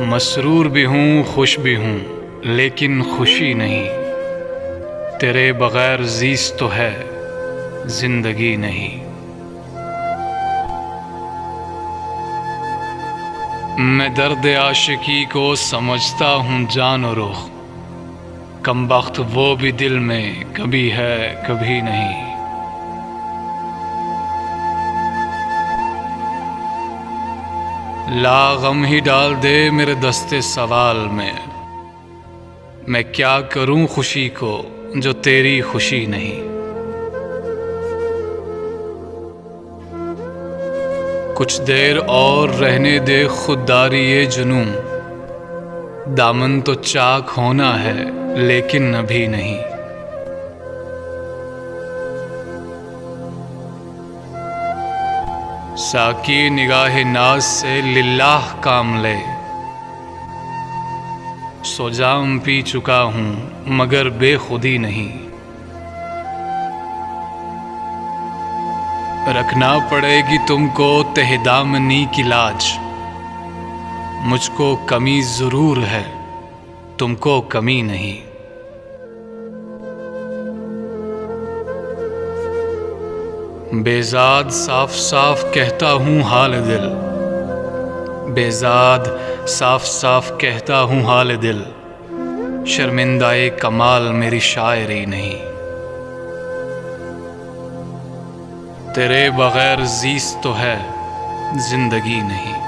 مسرور بھی ہوں خوش بھی ہوں لیکن خوشی نہیں، تیرے بغیر زیست تو ہے زندگی نہیں۔ میں درد عاشقی کو سمجھتا ہوں جان و رخ، کم بخت وہ بھی دل میں کبھی ہے کبھی نہیں۔ لا غم ہی ڈال دے میرے دستے سوال میں کیا کروں خوشی کو جو تیری خوشی نہیں۔ کچھ دیر اور رہنے دے خودداری جنوں، دامن تو چاک ہونا ہے لیکن ابھی نہیں۔ ساقی نگاہ ناز سے للہ کام لے، سو جام پی چکا ہوں مگر بے خودی نہیں۔ رکھنا پڑے گی تم کو تہ دامنی کی لاج، مجھ کو کمی ضرور ہے تم کو کمی نہیں۔ بیزاد صاف صاف کہتا ہوں حال دل، بیزاد صاف صاف کہتا ہوں حال دل، شرمندہ کمال میری شاعری نہیں۔ تیرے بغیر زیست تو ہے زندگی نہیں۔